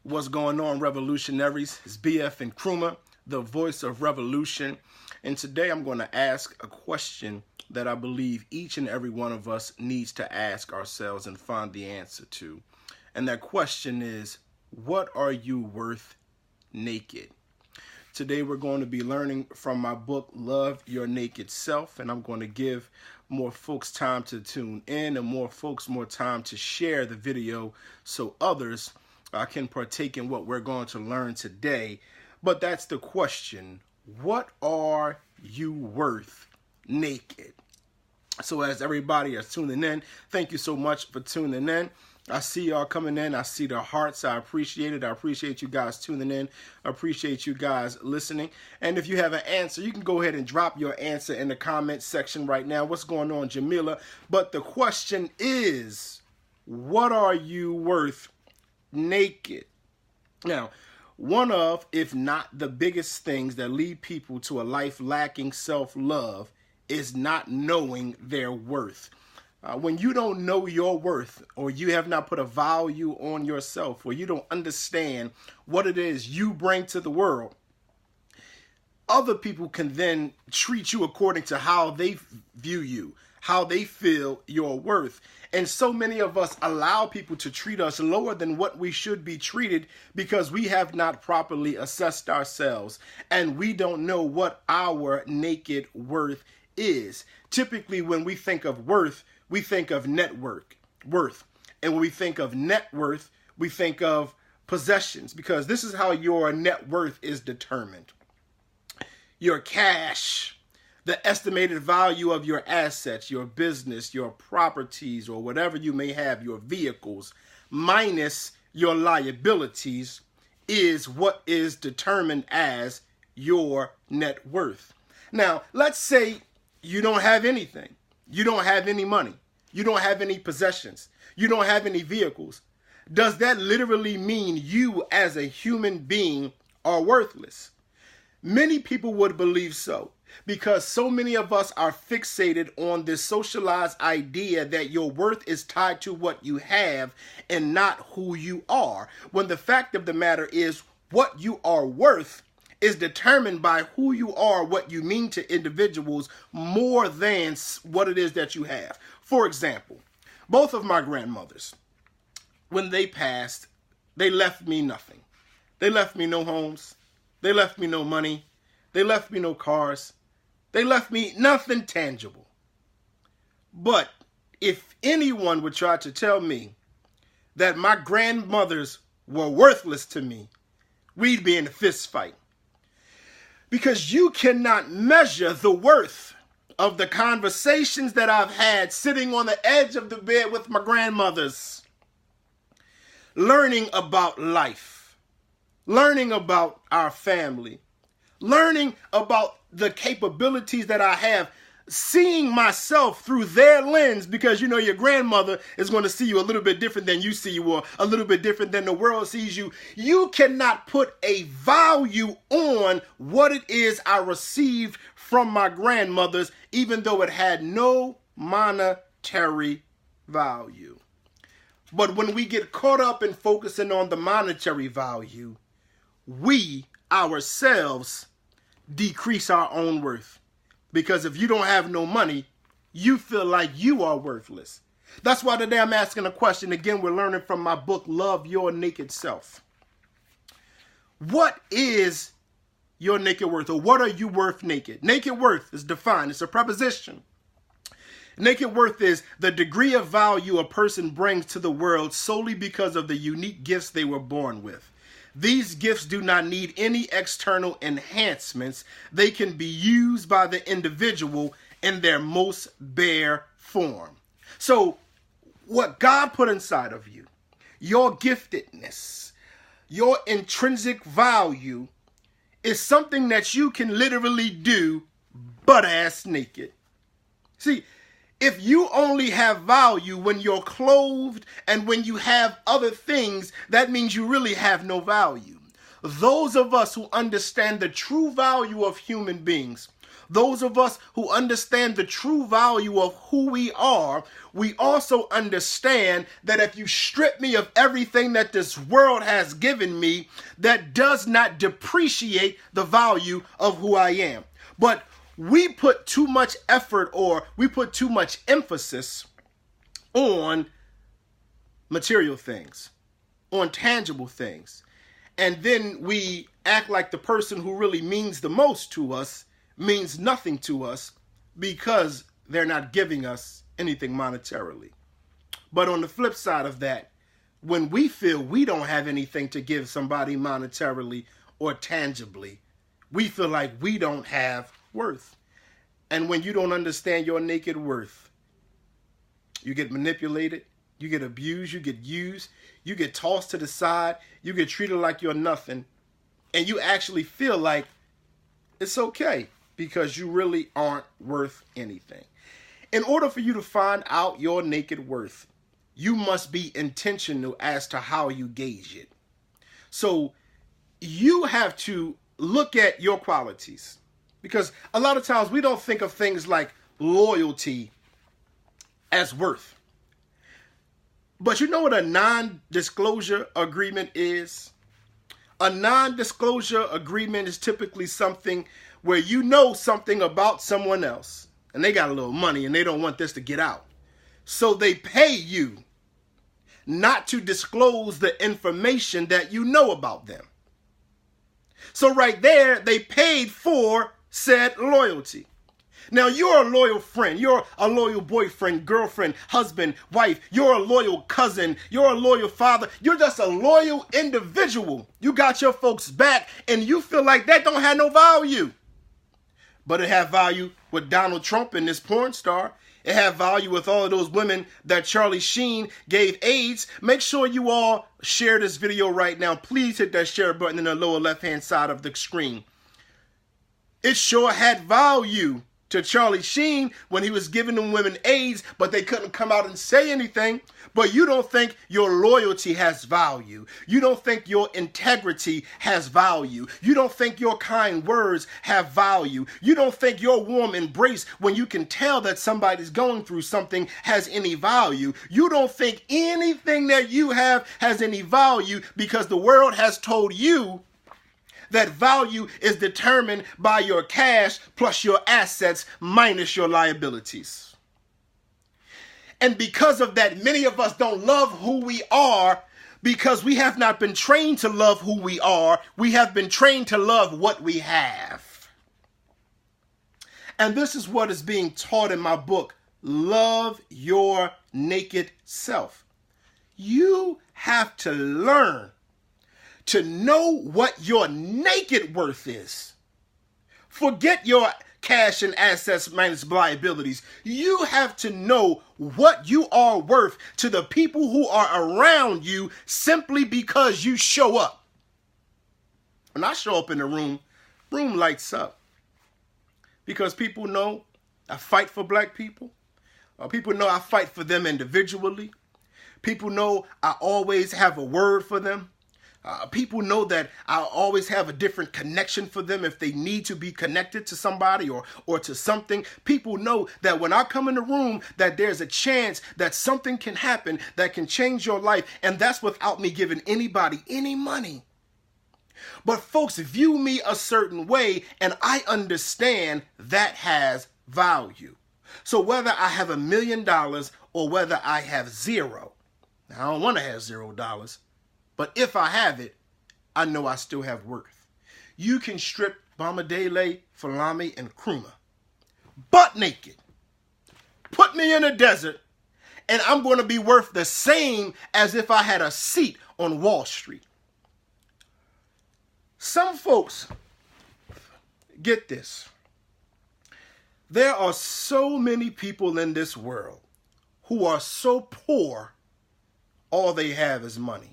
What's going on, revolutionaries? It's BF and Kruma, the voice of revolution. And today I'm going to ask a question that I believe each and every one of us needs to ask ourselves and find the answer to. And that question is, what are you worth naked? Today we're going to be learning from my book, Love Your Naked Self, and I'm going to give more folks time to tune in and more folks more time to share the video so others can partake in what we're going to learn today. But that's the question. What are you worth naked? So as everybody is tuning in, thank you so much for tuning in. I see y'all coming in. I see the hearts. I appreciate it. I appreciate you guys tuning in. I appreciate you guys listening. And if you have an answer, you can go ahead and drop your answer in the comment section right now. What's going on, Jamila? But the question is, what are you worth naked? Now, one of, if not the biggest things that lead people to a life lacking self-love is not knowing their worth. When you don't know your worth, or you have not put a value on yourself, or you don't understand what it is you bring to the world, other people can then treat you according to how they view you, how they feel your worth. And so many of us allow people to treat us lower than what we should be treated because we have not properly assessed ourselves and we don't know what our naked worth is. Typically, when we think of worth, we think of net worth. And when we think of net worth, we think of possessions, because this is how your net worth is determined. Your cash, the estimated value of your assets, your business, your properties, or whatever you may have, your vehicles, minus your liabilities, is what is determined as your net worth. Now, let's say you don't have anything. You don't have any money. You don't have any possessions. You don't have any vehicles. Does that literally mean you as a human being are worthless? Many people would believe so, because so many of us are fixated on this socialized idea that your worth is tied to what you have and not who you are, when the fact of the matter is what you are worth is determined by who you are, what you mean to individuals, more than what it is that you have. For example, both of my grandmothers, when they passed, they left me nothing. They left me no homes. They left me no money. They left me no cars. They left me nothing tangible. But if anyone would try to tell me that my grandmothers were worthless to me, we'd be in a fist fight. Because you cannot measure the worth of the conversations that I've had sitting on the edge of the bed with my grandmothers, learning about life, learning about our family, learning about the capabilities that I have, seeing myself through their lens, because you know your grandmother is going to see you a little bit different than you see you, or a little bit different than the world sees you. You cannot put a value on what it is I received from my grandmothers, even though it had no monetary value. But when we get caught up in focusing on the monetary value, we ourselves decrease our own worth. Because if you don't have no money, you feel like you are worthless. That's why today I'm asking a question. Again, we're learning from my book, Love Your Naked Self. What is your naked worth, or what are you worth naked? Naked worth is defined. It's a preposition. Naked worth is the degree of value a person brings to the world solely because of the unique gifts they were born with. These gifts do not need any external enhancements. They can be used by the individual in their most bare form. So what God put inside of you, your giftedness, your intrinsic value, is something that you can literally do butt-ass naked. See, if you only have value when you're clothed and when you have other things, that means you really have no value. Those of us who understand the true value of human beings, Those of us who understand the true value of who we are, we also understand that if you strip me of everything that this world has given me, that does not depreciate the value of who I am. But we put too much effort, or we put too much emphasis on material things, on tangible things. And then we act like the person who really means the most to us means nothing to us because they're not giving us anything monetarily. But on the flip side of that, when we feel we don't have anything to give somebody monetarily or tangibly, we feel like we don't have worth. And when you don't understand your naked worth, you get manipulated, you get abused, you get used, you get tossed to the side, you get treated like you're nothing, and you actually feel like it's okay because you really aren't worth anything. In order for you to find out your naked worth, you must be intentional as to how you gauge it. So you have to look at your qualities, because a lot of times we don't think of things like loyalty as worth. But you know what a non-disclosure agreement is? A non-disclosure agreement is typically something where you know something about someone else and they got a little money and they don't want this to get out. So they pay you not to disclose the information that you know about them. So right there, they paid for said loyalty. Now, you're a loyal friend. You're a loyal boyfriend, girlfriend, husband, wife. You're a loyal cousin. You're a loyal father. You're just a loyal individual. You got your folks back, and you feel like that don't have no value. But it had value with Donald Trump and this porn star. It had value with all of those women that Charlie Sheen gave AIDS. Make sure you all share this video right now. Please hit that share button in the lower left-hand side of the screen. It sure had value to Charlie Sheen when he was giving them women AIDS, but they couldn't come out and say anything. But you don't think your loyalty has value. You don't think your integrity has value. You don't think your kind words have value. You don't think your warm embrace when you can tell that somebody's going through something has any value. You don't think anything that you have has any value because the world has told you that value is determined by your cash plus your assets minus your liabilities. And because of that, many of us don't love who we are because we have not been trained to love who we are. We have been trained to love what we have. And this is what is being taught in my book, Love Your Naked Self. You have to learn to know what your naked worth is. Forget your cash and assets minus liabilities. You have to know what you are worth to the people who are around you simply because you show up. When I show up in the room lights up. Because people know I fight for black people. People know I fight for them individually. People know I always have a word for them. People know that I'll always have a different connection for them if they need to be connected to somebody or to something. People know that when I come in the room that there's a chance that something can happen that can change your life. And that's without me giving anybody any money. But folks view me a certain way and I understand that has value. So whether I have $1 million or whether I have zero, now I don't want to have $0. But if I have it, I know I still have worth. You can strip Bamadele, Falami, and Nkrumah butt naked. Put me in a desert, and I'm going to be worth the same as if I had a seat on Wall Street. Some folks, get this. There are so many people in this world who are so poor, all they have is money.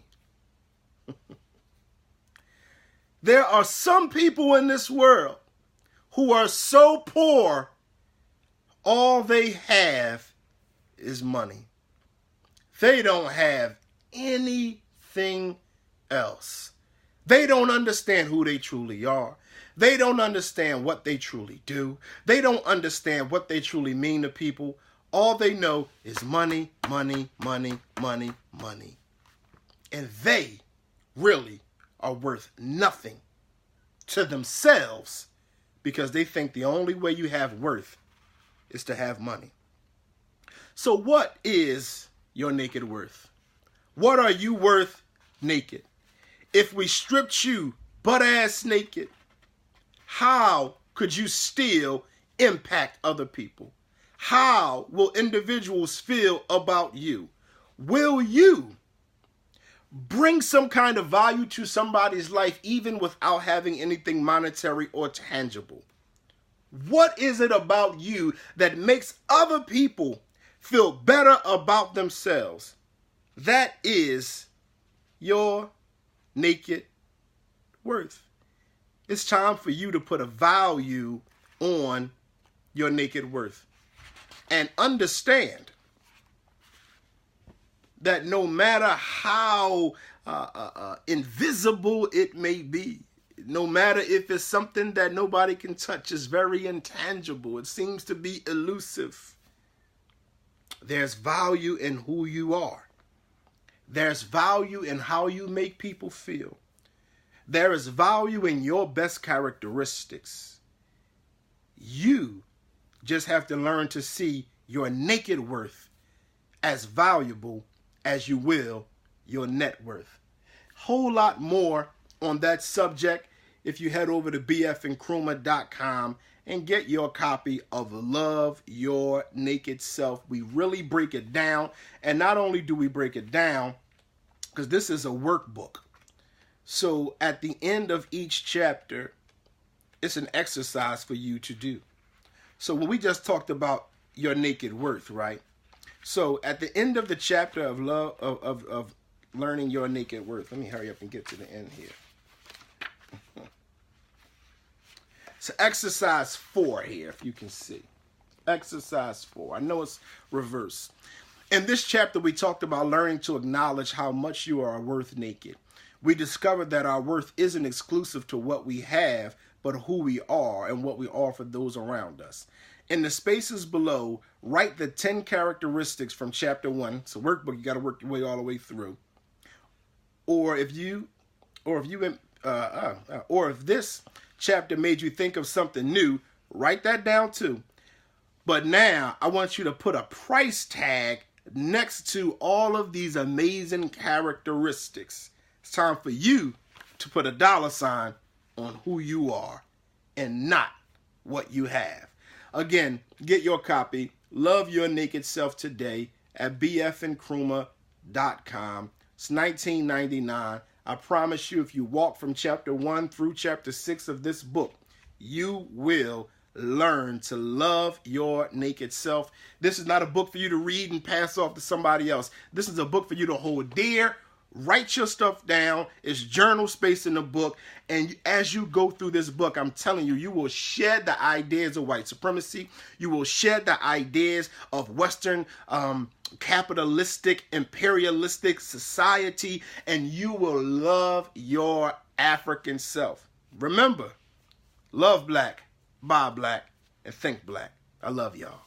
There are some people in this world who are so poor, all they have is money. They don't have anything else. They don't understand who they truly are. They don't understand what they truly do. They don't understand what they truly mean to people. All they know is money, money, money, money, money. And they really are worth nothing to themselves because they think the only way you have worth is to have money. So what is your naked worth? What are you worth naked? If we stripped you butt-ass naked, how could you still impact other people? How will individuals feel about you? Will you bring some kind of value to somebody's life even without having anything monetary or tangible? What is it about you that makes other people feel better about themselves? That is your naked worth. It's time for you to put a value on your naked worth and understand that no matter how invisible it may be, no matter if it's something that nobody can touch, it's very intangible, it seems to be elusive, there's value in who you are. There's value in how you make people feel. There is value in your best characteristics. You just have to learn to see your naked worth as valuable as you will your net worth. Whole lot more on that subject if you head over to bfandkrumah.com and get your copy of Love Your Naked Self. We really break it down. And not only do we break it down, because this is a workbook. So at the end of each chapter, it's an exercise for you to do. So when we just talked about your naked worth, right? So at the end of the chapter of love of learning your naked worth, let me hurry up and get to the end here. So exercise 4 here, if you can see. Exercise 4. I know it's reverse. In this chapter, we talked about learning to acknowledge how much you are worth naked. We discovered that our worth isn't exclusive to what we have, but who we are and what we offer those around us. In the spaces below, write the 10 characteristics from chapter 1. It's a workbook. You got to work your way all the way through. Or if this chapter made you think of something new, write that down too. But now I want you to put a price tag next to all of these amazing characteristics. It's time for you to put a $sign on who you are and not what you have. Again, get your copy, Love Your Naked Self, today at bfandkrumah.com. It's $19.99. I promise you, if you walk from chapter 1 through chapter 6 of this book, you will learn to love your naked self. This is not a book for you to read and pass off to somebody else. This is a book for you to hold dear. Write your stuff down. It's journal space in the book. And as you go through this book, I'm telling you, you will shed the ideas of white supremacy. You will shed the ideas of Western capitalistic, imperialistic society. And you will love your African self. Remember, love black, buy black, and think black. I love y'all.